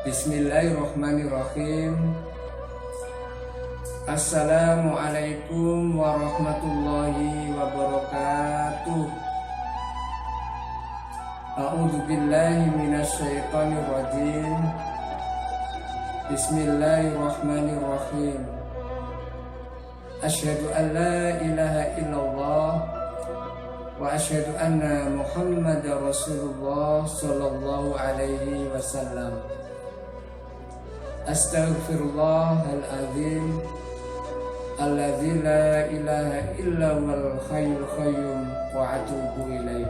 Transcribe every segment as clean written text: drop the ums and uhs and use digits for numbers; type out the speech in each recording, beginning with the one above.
Bismillahirrahmanirrahim. Assalamualaikum warahmatullahi wabarakatuh. A'udzu billahi minasyaitonir rajim. Bismillahirrahmanirrahim. Asyhadu an la ilaha illallah wa asyhadu anna Muhammadar Rasulullah sallallahu alaihi wasallam. Astaghfirullahal azim alladzi la ilaha illa huwal hayyul qayyum wa atubu ilaih.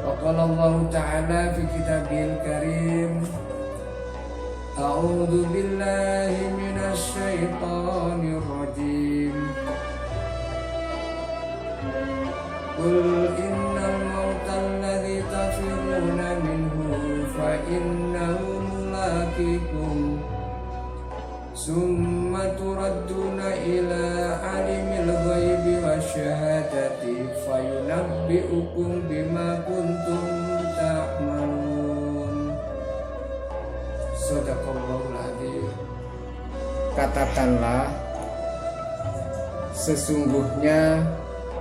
Wa qala Allah ta'ala fi kitabil karim, a'udzu billahi minasy syaithanir rajim. Qul innal mautal ladzi tafirruna minhu fa innahu mulaqikum summa turadduna ila alimil ghaibi wasyahadati fayunabbi'ukum bima kuntum ta'malun. Shadaqallahul adzim. Katakanlah, sesungguhnya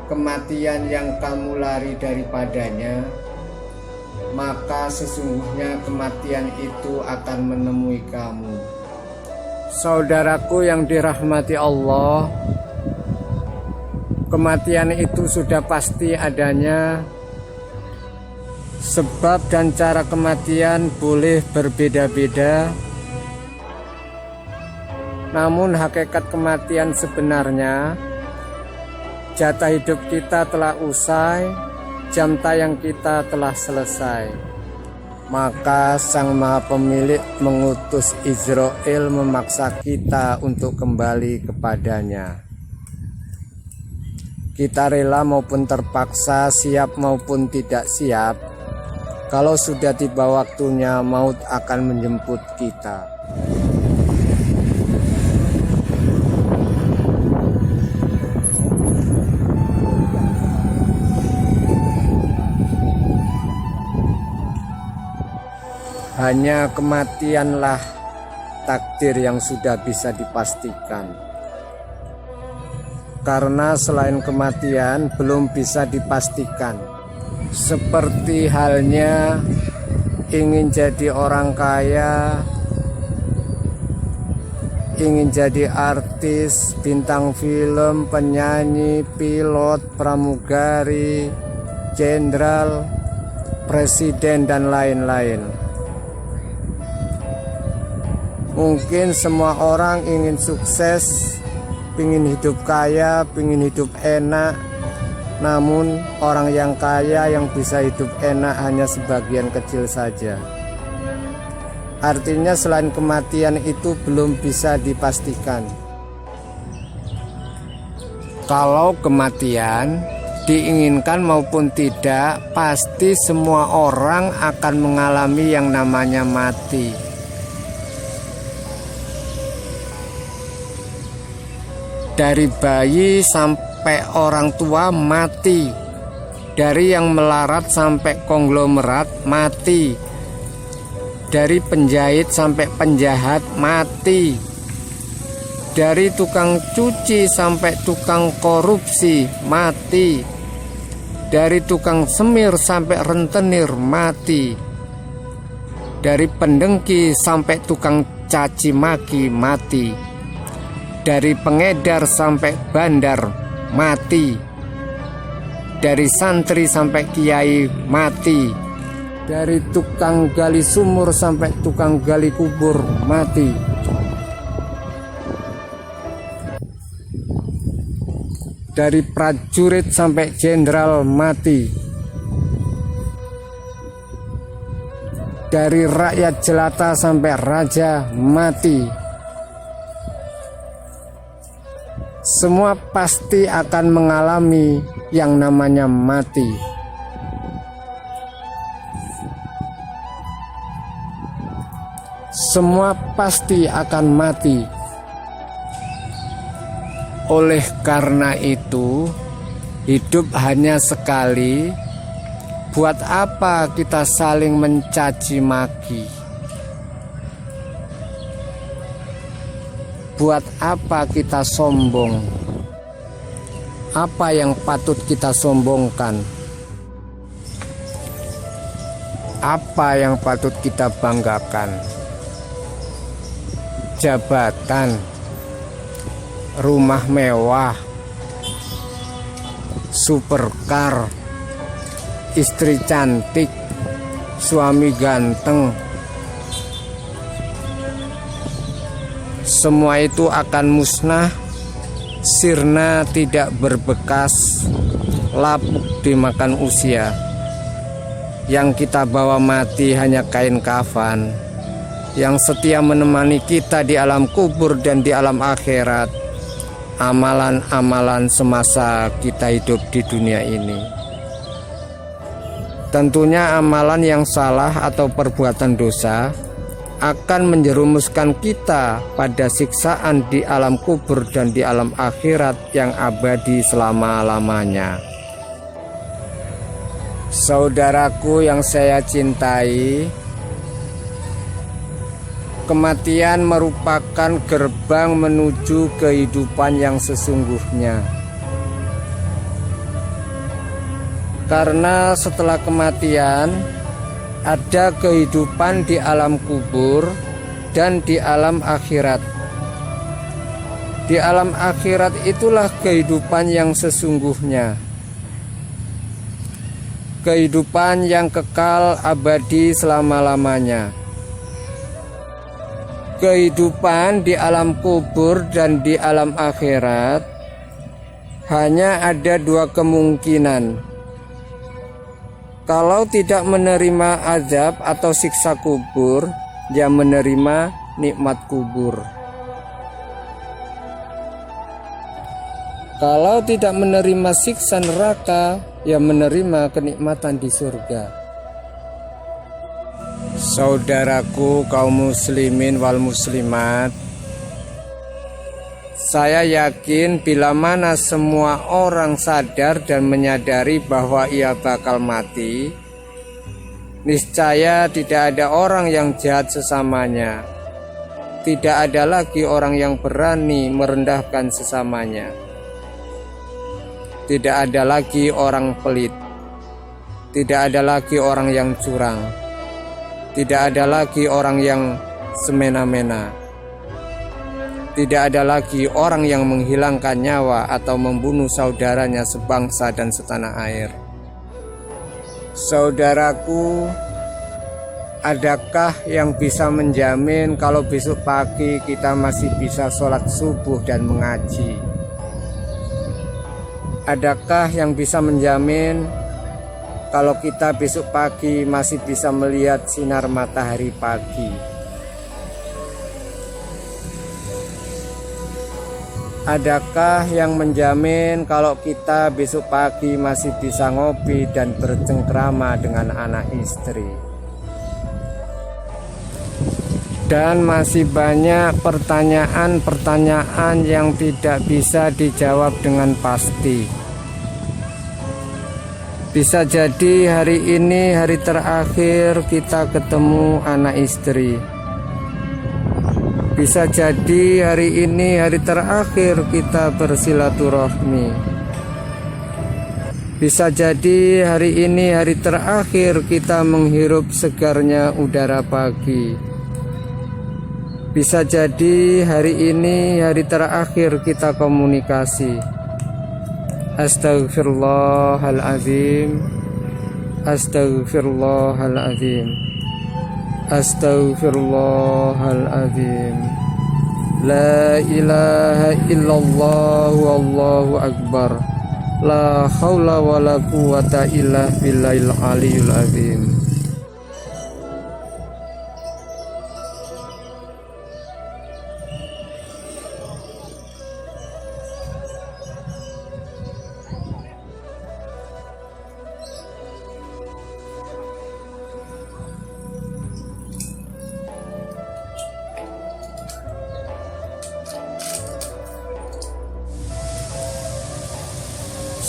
kematian yang kamu lari daripadanya, maka sesungguhnya kematian itu akan menemui kamu. Saudaraku yang dirahmati Allah, kematian itu sudah pasti adanya. Sebab dan cara kematian boleh berbeda-beda, namun hakikat kematian sebenarnya, jatah hidup kita telah usai, jam tayang kita telah selesai. Maka Sang Maha Pemilik mengutus Israel memaksa kita untuk kembali kepadanya. Kita rela maupun terpaksa, siap maupun tidak siap, kalau sudah tiba waktunya, maut akan menjemput kita. Hanya kematianlah takdir yang sudah bisa dipastikan. Karena selain kematian belum bisa dipastikan. Seperti halnya ingin jadi orang kaya, ingin jadi artis, bintang film, penyanyi, pilot, pramugari, jenderal, presiden, dan lain-lain. Mungkin semua orang ingin sukses, ingin hidup kaya, ingin hidup enak. Namun orang yang kaya yang bisa hidup enak hanya sebagian kecil saja. Artinya selain kematian itu belum bisa dipastikan. Kalau kematian diinginkan maupun tidak, pasti semua orang akan mengalami yang namanya mati. Dari bayi sampai orang tua mati, dari yang melarat sampai konglomerat mati, dari penjahit sampai penjahat mati, dari tukang cuci sampai tukang korupsi mati, dari tukang semir sampai rentenir mati, dari pendengki sampai tukang caci maki mati, dari pengedar sampai bandar mati, dari santri sampai kiai mati, dari tukang gali sumur sampai tukang gali kubur mati, dari prajurit sampai jenderal mati, dari rakyat jelata sampai raja mati. Semua pasti akan mengalami yang namanya mati. Semua pasti akan mati. Oleh karena itu, hidup hanya sekali. Buat apa kita saling mencaci maki? buat apa kita sombong? Apa yang patut kita sombongkan? Apa yang patut kita banggakan? Jabatan, rumah mewah, supercar, istri cantik, suami ganteng. Semua itu akan musnah, sirna, tidak berbekas, lapuk dimakan usia. Yang kita bawa mati hanya kain kafan, yang setia menemani kita di alam kubur dan di alam akhirat, amalan-amalan semasa kita hidup di dunia ini. Tentunya amalan yang salah atau perbuatan dosa akan menjerumuskan kita pada siksaan di alam kubur dan di alam akhirat yang abadi selama-lamanya. Saudaraku yang saya cintai, kematian merupakan gerbang menuju kehidupan yang sesungguhnya. Karena setelah kematian ada kehidupan di alam kubur dan di alam akhirat. Di alam akhirat itulah kehidupan yang sesungguhnya. Kehidupan yang kekal abadi selama-lamanya. Kehidupan di alam kubur dan di alam akhirat hanya ada dua kemungkinan. Kalau tidak menerima azab atau siksa kubur, dia menerima nikmat kubur. Kalau tidak menerima siksa neraka, ya menerima kenikmatan di surga. Saudaraku kaum muslimin wal muslimat, saya yakin bila mana semua orang sadar dan menyadari bahwa ia bakal mati, niscaya tidak ada orang yang jahat sesamanya. Tidak ada lagi orang yang berani merendahkan sesamanya. Tidak ada lagi orang pelit. Tidak ada lagi orang yang curang. Tidak ada lagi orang yang semena-mena. Tidak ada lagi orang yang menghilangkan nyawa atau membunuh saudaranya sebangsa dan setanah air. Saudaraku, adakah yang bisa menjamin kalau besok pagi kita masih bisa sholat subuh dan mengaji? Adakah yang bisa menjamin kalau kita besok pagi masih bisa melihat sinar matahari pagi? Adakah yang menjamin kalau kita besok pagi masih bisa ngopi dan bercengkrama dengan anak istri? Dan masih banyak pertanyaan-pertanyaan yang tidak bisa dijawab dengan pasti. Bisa jadi hari ini hari terakhir kita ketemu anak istri. Bisa jadi hari ini hari terakhir kita bersilaturahmi. Bisa jadi hari ini hari terakhir kita menghirup segarnya udara pagi. Bisa jadi hari ini hari terakhir kita komunikasi. Astaghfirullahaladzim. Astaghfirullahaladzim. Astaghfirullahaladzim. La ilaha illallah wallahu akbar. La haula wa la quwata illa billahil aliyul azim.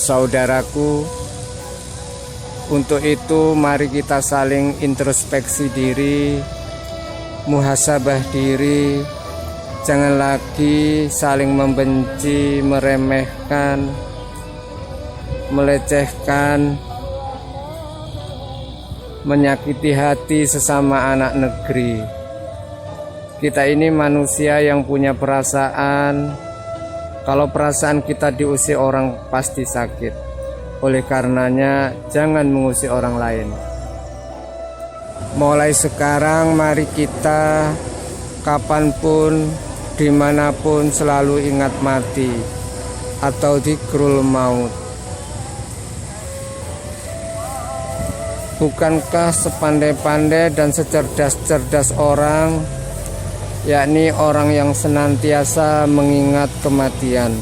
Saudaraku, untuk itu mari kita saling introspeksi diri, muhasabah diri, Jangan lagi saling membenci, meremehkan, melecehkan, menyakiti hati sesama anak negeri. Kita ini manusia yang punya perasaan. Kalau perasaan kita diusik orang pasti sakit. Oleh karenanya jangan mengusik orang lain. Mulai sekarang mari kita kapanpun, dimanapun selalu ingat mati atau dzikrul maut. Bukankah sepandai-pandai dan secerdas-cerdas orang, yakni orang yang senantiasa mengingat kematian?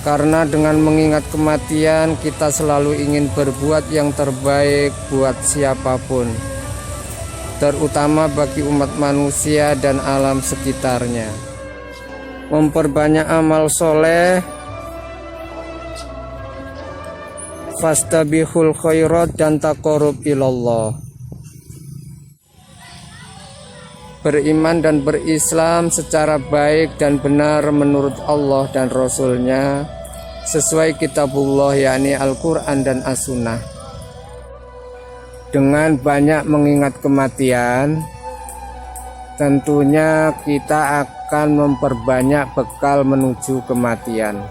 Karena dengan mengingat kematian, kita selalu ingin berbuat yang terbaik buat siapapun, terutama bagi umat manusia dan alam sekitarnya. Memperbanyak amal soleh, fastabihul khairat, dan taqarrub ilallah. Beriman dan berislam secara baik dan benar menurut Allah dan Rasulnya, sesuai kitabullah yakni Al-Quran dan As-Sunnah. Dengan banyak mengingat kematian, tentunya kita akan memperbanyak bekal menuju kematian.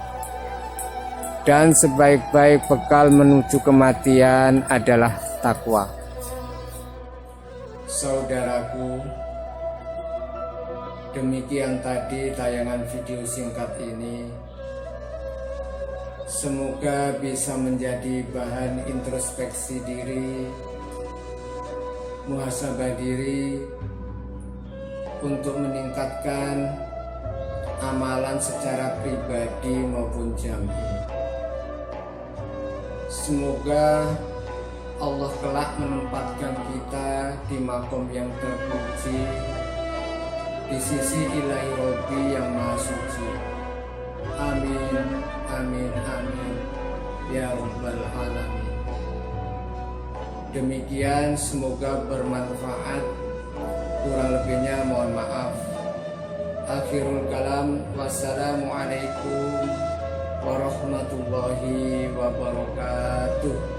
Dan sebaik-baik bekal menuju kematian adalah takwa. Saudaraku, demikian tadi tayangan video singkat ini. Semoga bisa menjadi bahan introspeksi diri, muhasabah diri, untuk meningkatkan amalan secara pribadi maupun jami. Semoga Allah kelak menempatkan kita di makom yang terpuji di sisi Ilahi Robbi yang Maha Suci. Amin, amin, amin, ya Rabbal Alamin. Demikian, semoga bermanfaat. Kurang lebihnya mohon maaf. Akhirul kalam, wassalamualaikum warahmatullahi wabarakatuh.